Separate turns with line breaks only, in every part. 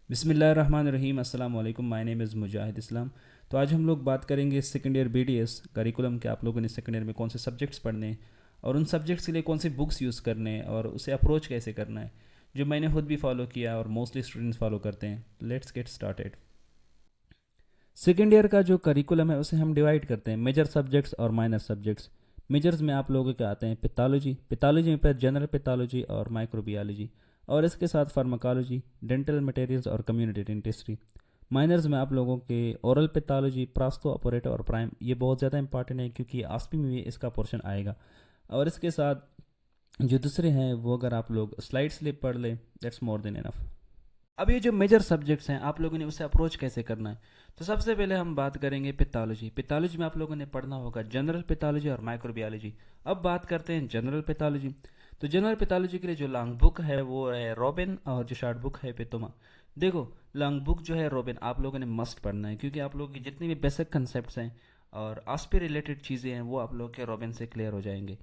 बिस्मिल्लाहिर्रहमानिर्रहीम अस्सलाम वालेकुम। माय नेम इज़ मुजाहिद इस्लाम। तो आज हम लोग बात करेंगे सेकेंड ईयर बीडीएस करिकुलम के आप लोगों ने सेकेंड ईयर में कौन से सब्जेक्ट्स पढ़ने हैं और उन सब्जेक्ट्स के लिए कौन सी बुक्स यूज़ करने हैं और उसे अप्रोच कैसे करना है, जो मैंने खुद भी फॉलो किया और मोस्टली स्टूडेंट्स फॉलो करते हैं। Let's get started. Second year का जो करिकुलम है उसे हम डिवाइड करते हैं मेजर सब्जेक्ट्स और माइनर सब्जेक्ट्स। मेजर्स में आप लोगों के आते हैं पैथोलॉजी में पर जनरल पैथोलॉजी और माइक्रोबियोलॉजी, और इसके साथ फार्माकोलॉजी, डेंटल मटेरियल्स और कम्युनिटी डेंटिस्ट्री। माइनर्स में आप लोगों के ओरल पैथोलॉजी, प्रास्तो ऑपरेटर और प्राइम। ये बहुत ज़्यादा इंपॉर्टेंट है क्योंकि आसपी में भी इसका पोर्शन आएगा। और इसके साथ जो दूसरे हैं वो अगर आप लोग स्लाइड स्लिप पढ़ लें, दैट्स मोर देन इनफ। अब ये जो मेजर सब्जेक्ट्स हैं आप लोगों ने उसे अप्रोच कैसे करना है, तो सबसे पहले हम बात करेंगे पैथोलॉजी में आप लोगों ने पढ़ना होगा जनरल पैथोलॉजी और माइक्रोबियोलॉजी। अब बात करते हैं जनरल पैथोलॉजी। तो जनरल पैथोलॉजी के लिए जो लॉन्ग बुक है वो है रॉबिन, और जो शॉर्ट बुक है पेतोमा। देखो, लॉन्ग बुक जो है रॉबिन आप लोगों ने मस्ट पढ़ना है क्योंकि आप लोगों की जितनी भी बेसिक कंसेप्ट हैं और आस्पे रिलेटेड चीज़ें हैं वो आप लोग के रॉबिन से क्लियर हो जाएंगे।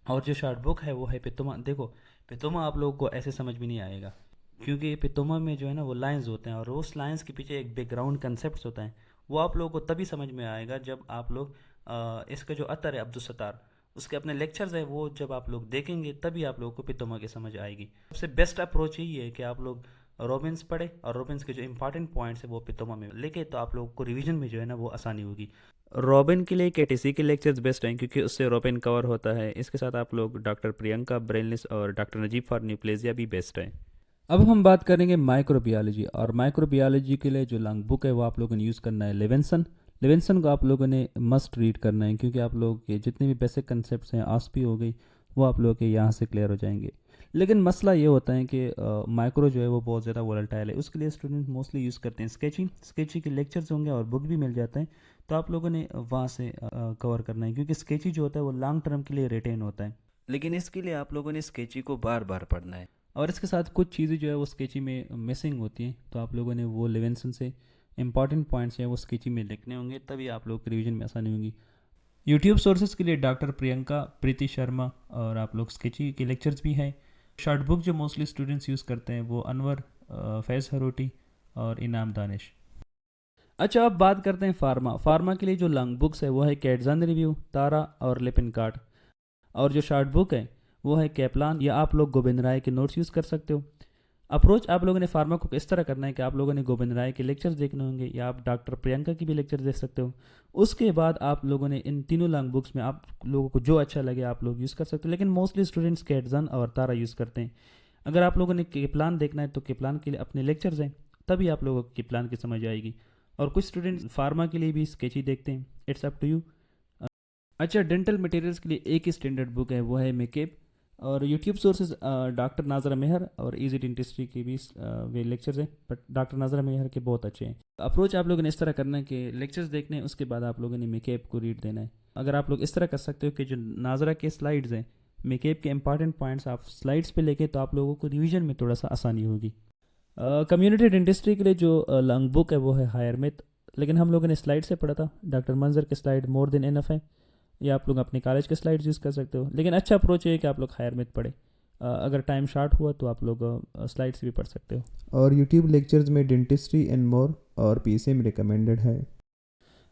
और जो शॉर्ट बुक है वो है पेतोमा। देखो, पेतोमा आप लोगों को ऐसे समझ में नहीं आएगा क्योंकि पेतोमा में जो है ना वो लाइंस होते हैं और उस लाइंस के पीछे एक बैकग्राउंड कंसेप्ट होता है। वो आप लोगों को तभी समझ में आएगा जब आप लोग इसका जो अतर है अब्दुल सत्तार, उसके अपने लेक्चर्स हैं वो जब आप लोग देखेंगे तभी आप लोगों को पेतोमा की समझ आएगी। सबसे बेस्ट अप्रोच यही है कि आप लोग रॉबिन्स पढ़े और रॉबिन्स के जो इंपॉर्टेंट पॉइंट्स है वो पेतोमा में लेके, तो आप लोगों को रिवीजन में जो है ना वो आसानी होगी। रॉबिन के लिए केटीसी के लेक्चर्स बेस्ट हैं क्योंकि उससे रॉबिन कवर होता है। इसके साथ आप लोग डॉक्टर प्रियंका ब्रेनलिस और डॉक्टर नजीब फॉर न्यूप्लेजिया भी बेस्ट हैं। अब हम बात करेंगे माइक्रोबियोलॉजी, और माइक्रोबियोलॉजी के लिए जो लॉन्ग बुक है वो आप लोगों ने यूज़ करना है लेवेंसन को आप लोगों ने मस्ट रीड करना है क्योंकि आप लोग के जितने भी बेसिक कंसेप्ट हैं आस्पी हो गई वो आप लोग के यहाँ से क्लियर हो जाएंगे। लेकिन मसला ये होता है कि माइक्रो जो है वो बहुत ज़्यादा वोलेटाइल है, उसके लिए स्टूडेंट मोस्टली यूज़ करते हैं स्केची के लेक्चर्स होंगे और बुक भी मिल जाते हैं, तो आप लोगों ने वहाँ से कवर करना है क्योंकि स्केची जो होता है वो लॉन्ग टर्म के लिए रिटेन होता है। लेकिन इसके लिए आप लोगों ने स्केची को बार बार पढ़ना है और इसके साथ कुछ चीज़ें जो है वो स्केची में मिसिंग होती हैं, तो आप लोगों ने वो लेवेंसन से इंपॉर्टेंट पॉइंट्स हैं वो स्केची में लिखने होंगे, तभी आप लोग रिवीजन में आसानी होगी। यूट्यूब सोर्सेज के लिए डॉक्टर प्रियंका, प्रीति शर्मा और आप लोग स्केची के लेक्चर्स भी हैं। शॉर्ट बुक जो मोस्टली स्टूडेंट्स यूज़ करते हैं वो अनवर, फैज़ हरोटी और इनाम दानिश। अच्छा, अब बात करते हैं फार्मा के लिए जो लॉन्ग बुक्स है वो है कैटजान रिव्यू, तारा और लिपिन कार्ड, और जो शॉर्ट बुक है वो है कैपलान, या आप लोग गोविंद राय के नोट्स यूज़ कर सकते हो। अप्रोच आप लोगों ने फार्मा को इस तरह करना है कि आप लोगों ने गोविंद राय के लेक्चर्स देखने होंगे या आप डॉक्टर प्रियंका की भी लेक्चर देख सकते हो। उसके बाद आप लोगों ने इन तीनों लॉन्ग बुक्स में आप लोगों को जो अच्छा लगे आप लोग यूज़ कर सकते हो, लेकिन मोस्टली स्टूडेंट्स कैटजान और तारा यूज़ करते हैं। अगर आप लोगों ने केपलान देखना है तो केपलान के लिए अपने लेक्चर्स हैं, तभी आप लोगों को केपलान की समझ आएगी। और कुछ स्टूडेंट्स फार्मा के लिए भी स्केच ही देखते हैं, इट्स अप टू यू। अच्छा, डेंटल मटेरियल्स के लिए एक ही स्टैंडर्ड बुक है वो है मेकेप, और यूट्यूब सोर्सेज डॉक्टर नाजरा मेहर और इजी डेंटिस्ट्री के भी वे लेक्चर्स हैं, बट डॉक्टर नाजरा मेहर के बहुत अच्छे हैं। अप्रोच आप लोगों ने इस तरह करना है कि लेक्चर्स देखने हैं, उसके बाद आप लोगों ने मेकेप को रीड देना है। अगर आप लोग इस तरह कर सकते हो कि जो नाजरा के स्लाइड्स हैं, मेकेप के इंपॉर्टेंट पॉइंट्स आप स्लाइड्स पे लेके, तो आप लोगों को रिवीजन में थोड़ा सा आसानी होगी। कम्युनिटी डेंटिस्ट्री के लिए जो लॉन्ग बुक है वो है हायर मिथ, लेकिन हम लोगों ने स्लाइड से पढ़ा था। डॉक्टर मंजर के स्लाइड मोर देन इनफ है, या आप लोग अपने कॉलेज के स्लाइड्स यूज़ कर सकते हो, लेकिन अच्छा अप्रोच है कि आप लोग हायर मिथ पढ़े। अगर टाइम शार्ट हुआ तो आप लोग स्लाइड्स भी पढ़ सकते हो।
और यूट्यूब लेक्चर्स में डेंटिस्ट्री एंड मोर और पीसीएम रिकमेंडेड है।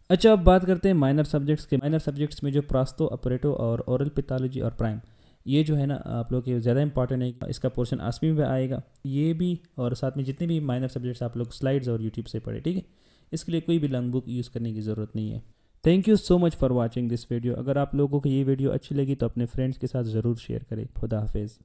अच्छा, अब बात करते हैं माइनर सब्जेक्ट्स के। माइनर सब्जेक्ट्स में जो प्रास्तो ऑपरेटो और ओरल पैथोलॉजी और प्राइम, ये जो है ना आप लोग के ज़्यादा इंपॉर्टेंट है, इसका पोर्शन आसमी में आएगा ये भी, और साथ में जितने भी माइनर सब्जेक्ट्स आप लोग स्लाइड्स और यूट्यूब से पढ़े, ठीक है। इसके लिए कोई भी लॉन्ग बुक यूज़ करने की ज़रूरत नहीं है। Thank you so much for watching this video. अगर आप लोगों को ये वीडियो अच्छी लगी तो अपने फ्रेंड्स के साथ ज़रूर शेयर करें। खुदा हाफिज़।